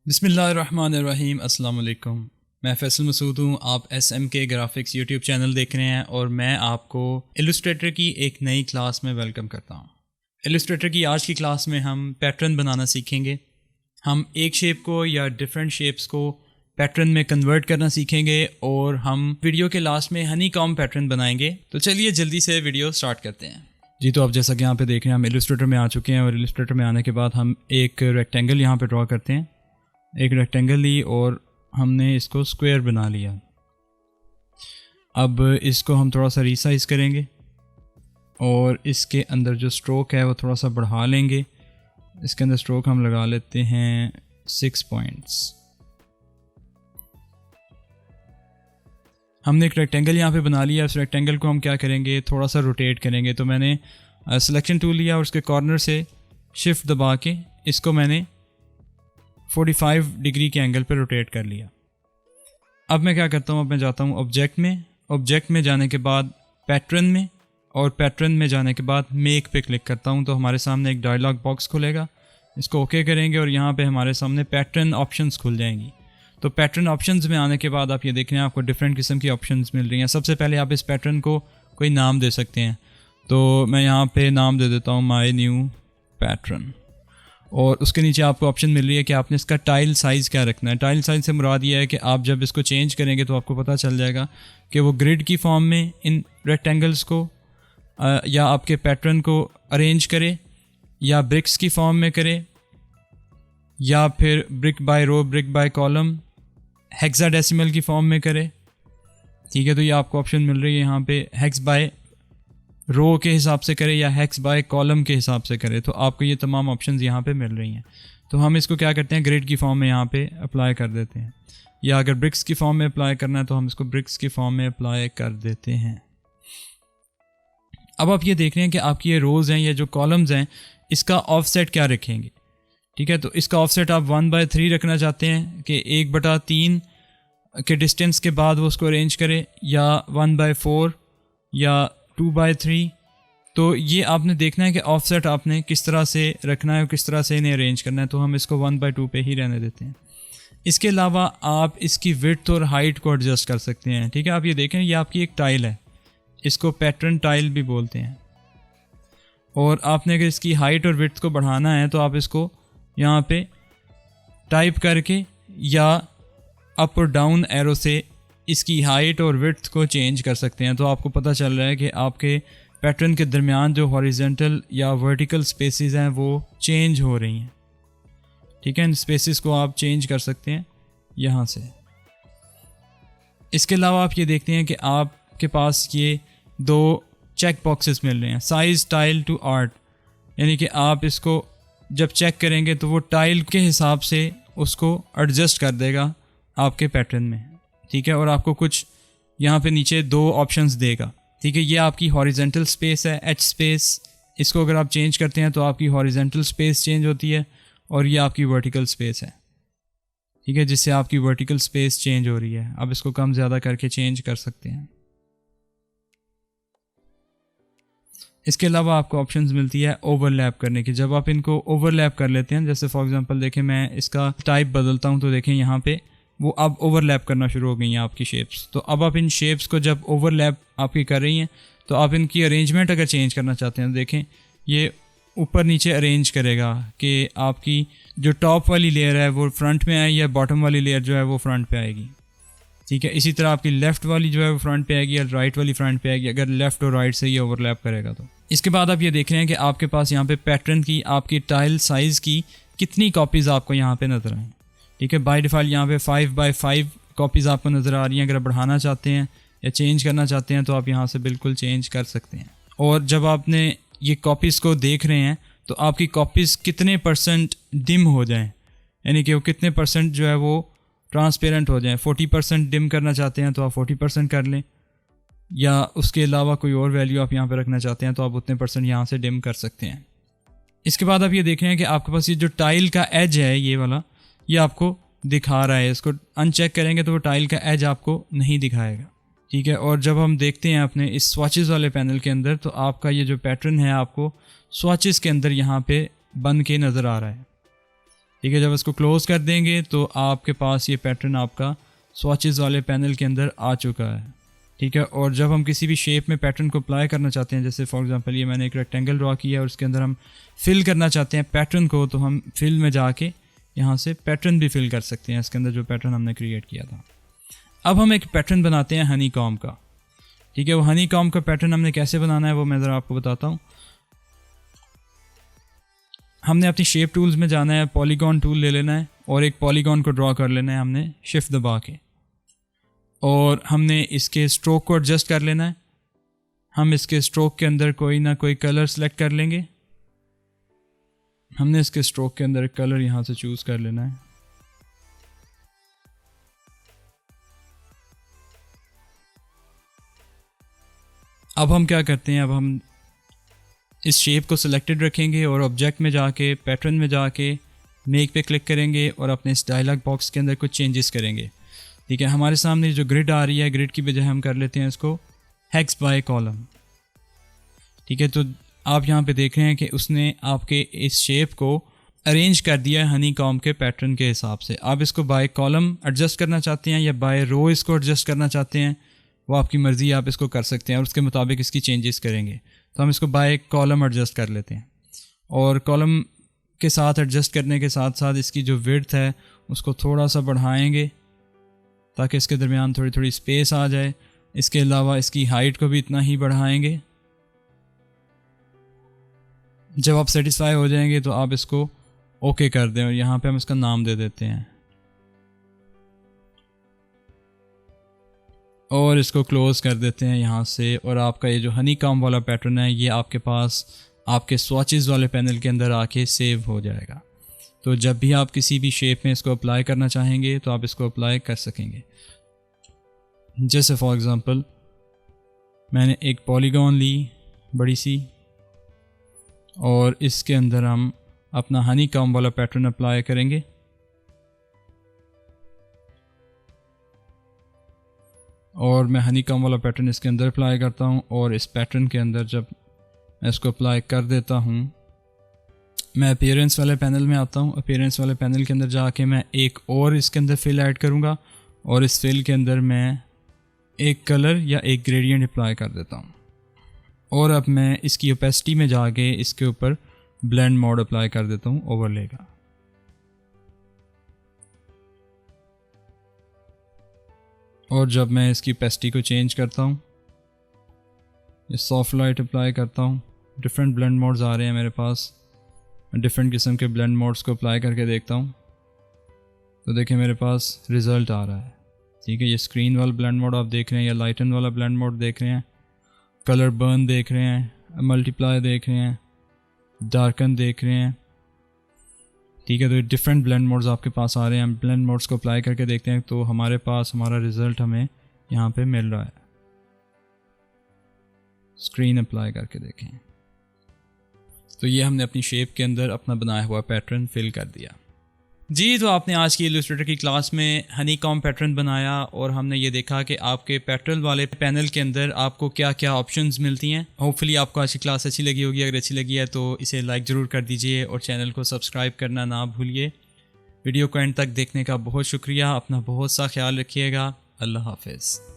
बिस्मिल्लाहिर्रहमानिर्रहीम। अस्सलाम वालेकुम। मैं फ़ैसल मसूद हूँ। आप SMK ग्राफिक्स यूट्यूब चैनल देख रहे हैं और मैं आपको इलस्ट्रेटर की एक नई क्लास में वेलकम करता हूँ। इलस्ट्रेटर की आज की क्लास में हम पैटर्न बनाना सीखेंगे। हम एक शेप को या डिफरेंट शेप्स को पैटर्न में कन्वर्ट करना सीखेंगे और हम वीडियो के लास्ट में हनीकॉम्ब पैटर्न बनाएंगे। तो चलिए जल्दी से वीडियो स्टार्ट करते हैं। जी, तो आप जैसा कि यहाँ पे देख रहे हैं हम इलस्ट्रेटर में आ चुके हैं और इलस्ट्रेटर में आने के बाद हम एक रेक्टेंगल यहाँ पे ड्रॉ करते हैं। एक रेक्टेंगल ली और हमने इसको स्क्वायर बना लिया। अब इसको हम थोड़ा सा रीसाइज करेंगे और इसके अंदर जो स्ट्रोक है वो थोड़ा सा बढ़ा लेंगे। इसके अंदर स्ट्रोक हम लगा लेते हैं 6 पॉइंट्स। हमने एक रेक्टेंगल यहाँ पे बना लिया। इस रेक्टेंगल को हम क्या करेंगे, थोड़ा सा रोटेट करेंगे। तो मैंने सिलेक्शन टूल लिया और उसके कॉर्नर से शिफ्ट दबा के इसको मैंने 45 डिग्री के एंगल पर रोटेट कर लिया। अब मैं क्या करता हूँ, अब मैं जाता हूँ ऑब्जेक्ट में जाने के बाद पैटर्न में, और पैटर्न में जाने के बाद मेक पे क्लिक करता हूँ। तो हमारे सामने एक डायलॉग बॉक्स खुलेगा। इसको ओके करेंगे और यहाँ पे हमारे सामने पैटर्न ऑप्शंस खुल जाएंगी। तो पैटर्न ऑप्शंस में आने के बाद आप ये देख रहे हैं आपको डिफरेंट किस्म की ऑप्शंस मिल रही हैं। सबसे पहले आप इस पैटर्न को कोई नाम दे सकते हैं। तो मैं यहाँ पे नाम दे देता हूँ माई न्यू पैटर्न, और उसके नीचे आपको ऑप्शन मिल रही है कि आपने इसका टाइल साइज़ क्या रखना है। टाइल साइज़ से मुराद ये है कि आप जब इसको चेंज करेंगे तो आपको पता चल जाएगा कि वो ग्रिड की फॉर्म में इन रेक्टेंगल्स को या आपके पैटर्न को अरेंज करे, या ब्रिक्स की फॉर्म में करे, या फिर brick by row, brick by column, hexadecimal की फॉर्म में करे। ठीक है, तो ये आपको ऑप्शन मिल रही है यहाँ पे, हेक्स बाय रो के हिसाब से करे या हेक्स बाय कॉलम के हिसाब से करे। तो आपको ये तमाम ऑप्शंस यहाँ पे मिल रही हैं। तो हम इसको क्या करते हैं, ग्रिड की फॉर्म में यहाँ पे अप्लाई कर देते हैं, या अगर ब्रिक्स की फॉर्म में अप्लाई करना है तो हम इसको ब्रिक्स की फॉर्म में अप्लाई कर देते हैं। अब आप ये देख रहे हैं कि आपकी ये रोज़ हैं, ये जो कॉलम्स हैं, इसका ऑफसेट क्या रखेंगे। ठीक है, तो इसका ऑफसेट आप 1/3 रखना चाहते हैं कि 1/3 के डिस्टेंस के बाद वो उसको अरेंज करे, या 1/4 या 2/3। तो ये आपने देखना है कि ऑफसेट आपने किस तरह से रखना है और किस तरह से इन्हें अरेंज करना है। तो हम इसको 1/2 पे ही रहने देते हैं। इसके अलावा आप इसकी विड्थ और हाइट को एडजस्ट कर सकते हैं। ठीक है, आप ये देखें, ये आपकी एक टाइल है, इसको पैटर्न टाइल भी बोलते हैं। और आपने अगर इसकी हाइट और विड्थ को बढ़ाना है तो आप इसको यहाँ पे टाइप करके या अप और डाउन एरो से इसकी हाइट और विड्थ को चेंज कर सकते हैं। तो आपको पता चल रहा है कि आपके पैटर्न के दरमियान जो हॉरिजॉन्टल या वर्टिकल स्पेसेस हैं वो चेंज हो रही हैं। ठीक है, इन स्पेसेस को आप चेंज कर सकते हैं यहाँ से। इसके अलावा आप ये देखते हैं कि आपके पास ये 2 चेक बॉक्सेस मिल रहे हैं, साइज, टाइल टू आर्ट। यानी कि आप इसको जब चेक करेंगे तो वो टाइल के हिसाब से उसको एडजस्ट कर देगा आपके पैटर्न में। ठीक है, और आपको कुछ यहाँ पे नीचे 2 ऑप्शंस देगा। ठीक है, ये आपकी हॉरिजॉन्टल स्पेस है, एच स्पेस। इसको अगर आप चेंज करते हैं तो आपकी हॉरिजॉन्टल स्पेस चेंज होती है, और ये आपकी वर्टिकल स्पेस है। ठीक है, जिससे आपकी वर्टिकल स्पेस चेंज हो रही है। आप इसको कम ज़्यादा करके चेंज कर सकते हैं। इसके अलावा आपको ऑप्शंस मिलती है ओवरलैप करने की। जब आप इनको ओवरलैप कर लेते हैं, जैसे फॉर एग्जांपल देखें, मैं इसका टाइप बदलता हूं, तो देखें यहाँ पे वो अब ओवरलैप करना शुरू हो गई हैं आपकी शेप्स। तो अब आप इन शेप्स को जब ओवरलैप आपकी कर रही हैं तो आप इनकी अरेंजमेंट अगर चेंज करना चाहते हैं तो देखें ये ऊपर नीचे अरेंज करेगा कि आपकी जो टॉप वाली लेयर है वो फ्रंट में आए या बॉटम वाली लेयर जो है वो फ्रंट पे आएगी। ठीक है, इसी तरह आपकी लेफ़्ट वाली जो है वो फ्रंट पे आएगी या राइट वाली फ्रंट पे आएगी, अगर लेफ़्ट और राइट से ये ओवरलैप करेगा तो। इसके बाद आप ये देख रहे हैं कि आपके पास यहाँ पे पैटर्न की, आपकी टाइल साइज़ की कितनी कॉपीज़ आपको यहाँ पे नज़र आएँ। ठीक है, बाय डिफ़ॉल्ट यहाँ पे 5x5 कॉपीज़ आपको नज़र आ रही हैं। अगर आप बढ़ाना चाहते हैं या चेंज करना चाहते हैं तो आप यहाँ से बिल्कुल चेंज कर सकते हैं। और जब आपने ये कॉपीज़ को देख रहे हैं तो आपकी कॉपीज़ कितने % डिम हो जाएँ, यानी कि वो कितने % जो है वो ट्रांसपेरेंट हो जाएँ। 40% डिम करना चाहते हैं तो आप 40% कर लें, या उसके अलावा कोई और वैल्यू आप यहाँ पे रखना चाहते हैं तो आप उतने % यहाँ से डिम कर सकते हैं। इसके बाद आप ये देख रहे हैं कि आपके पास ये जो टाइल का एज है, ये वाला, ये आपको दिखा रहा है। इसको अनचेक करेंगे तो वो टाइल का एज आपको नहीं दिखाएगा। ठीक है, और जब हम देखते हैं अपने इस स्वॉचेस वाले पैनल के अंदर तो आपका ये जो पैटर्न है आपको स्वॉचेस के अंदर यहाँ पे बन के नज़र आ रहा है। ठीक है, जब इसको क्लोज़ कर देंगे तो आपके पास ये पैटर्न आपका स्वॉचेस वाले पैनल के अंदर आ चुका है। ठीक है, और जब हम किसी भी शेप में पैटर्न को अप्लाई करना चाहते हैं, जैसे फॉर एग्जांपल ये मैंने एक रेक्टेंगल ड्रॉ किया और उसके अंदर हम फिल करना चाहते हैं पैटर्न को, तो हम फिल में जाके यहाँ से पैटर्न भी फिल कर सकते हैं इसके अंदर जो पैटर्न हमने क्रिएट किया था। अब हम एक पैटर्न बनाते हैं हनी कॉम्ब का। ठीक है, वो हनी कॉम्ब का पैटर्न हमने कैसे बनाना है वो मैं ज़रा आपको बताता हूँ। हमने अपनी शेप टूल्स में जाना है, पॉलीगॉन टूल ले लेना है और एक पॉलीगॉन को ड्रॉ कर लेना है हमने शिफ्ट दबा के, और हमने इसके स्ट्रोक को एडजस्ट कर लेना है। हम इसके स्ट्रोक के अंदर कोई ना कोई कलर सेलेक्ट कर लेंगे। हमने इसके स्ट्रोक के अंदर एक कलर यहाँ से चूज़ कर लेना है। अब हम क्या करते हैं, अब हम इस शेप को सिलेक्टेड रखेंगे और ऑब्जेक्ट में जाके पैटर्न में जाके मेक पे क्लिक करेंगे और अपने इस डायलॉग बॉक्स के अंदर कुछ चेंजेस करेंगे। ठीक है, हमारे सामने जो ग्रिड आ रही है, ग्रिड की बजाय हम कर लेते हैं इसको हेक्स बाय कॉलम। ठीक है, तो आप यहाँ पे देख रहे हैं कि उसने आपके इस शेप को अरेंज कर दिया है हनी कॉम्ब के पैटर्न के हिसाब से। आप इसको बाय कॉलम एडजस्ट करना चाहते हैं या बाय रो इसको एडजस्ट करना चाहते हैं, वो आपकी मर्ज़ी, आप इसको कर सकते हैं और उसके मुताबिक इसकी चेंजेस करेंगे। तो हम इसको बाय कॉलम एडजस्ट कर लेते हैं और कॉलम के साथ एडजस्ट करने के साथ साथ इसकी जो विड्थ है उसको थोड़ा सा बढ़ाएंगे ताकि इसके दरमियान थोड़ी थोड़ी स्पेस आ जाए। इसके अलावा इसकी हाइट को भी इतना ही बढ़ाएंगे। जब आप सेटिस्फाई हो जाएंगे तो आप इसको ओके कर दें और यहाँ पे हम इसका नाम दे देते हैं और इसको क्लोज़ कर देते हैं यहाँ से। और आपका ये जो हनी कॉम्ब वाला पैटर्न है ये आपके पास आपके स्वॉचेस वाले पैनल के अंदर आके सेव हो जाएगा। तो जब भी आप किसी भी शेप में इसको अप्लाई करना चाहेंगे तो आप इसको अप्लाई कर सकेंगे। जैसे फॉर एग्ज़ाम्पल मैंने एक पॉलीगॉन ली बड़ी सी और इसके अंदर हम अपना हनी कॉम्ब वाला पैटर्न अप्लाई करेंगे। और मैं हनी कॉम्ब वाला पैटर्न इसके अंदर अप्लाई करता हूँ और इस पैटर्न के अंदर जब मैं इसको अप्लाई कर देता हूँ, मैं अपीयरेंस वाले पैनल में आता हूँ। अपीयरेंस वाले पैनल के अंदर जाके मैं एक और इसके अंदर फिल ऐड करूँगा और इस फिल के अंदर मैं एक कलर या एक ग्रेडियंट अप्लाई कर देता हूँ। और अब मैं इसकी ओपेसिटी में जाके इसके ऊपर ब्लेंड मोड अप्लाई कर देता हूँ ओवरले का। और जब मैं इसकी ओपेसिटी को चेंज करता हूँ, ये सॉफ्ट लाइट अप्लाई करता हूँ, डिफरेंट ब्लेंड मोड्स आ रहे हैं मेरे पास। मैं डिफरेंट किस्म के ब्लेंड मोड्स को अप्लाई करके देखता हूँ तो देखिए मेरे पास रिज़ल्ट आ रहा है। ठीक है, ये स्क्रीन वाला ब्लेंड मोड आप देख रहे हैं या लाइटन वाला ब्लेंड मोड देख रहे हैं, कलर बर्न देख रहे हैं, मल्टीप्लाई देख रहे हैं, डार्कन देख रहे हैं। ठीक है, तो डिफरेंट ब्लेंड मोड्स आपके पास आ रहे हैं। हम ब्लेंड मोड्स को अप्लाई करके देखते हैं तो हमारे पास हमारा रिज़ल्ट हमें यहाँ पे मिल रहा है। स्क्रीन अप्लाई करके देखें तो ये हमने अपनी शेप के अंदर अपना बनाया हुआ पैटर्न फिल कर दिया। जी, तो आपने आज की इलस्ट्रेटर की क्लास में हनी कॉम्ब पैटर्न बनाया और हमने ये देखा कि आपके पैटर्न वाले पैनल के अंदर आपको क्या क्या ऑप्शंस मिलती हैं। होपफुली आपको आज की क्लास अच्छी लगी होगी। अगर अच्छी लगी है तो इसे लाइक ज़रूर कर दीजिए और चैनल को सब्सक्राइब करना ना भूलिए। वीडियो को एंड तक देखने का बहुत शुक्रिया। अपना बहुत सा ख्याल रखिएगा। अल्लाह हाफिज़।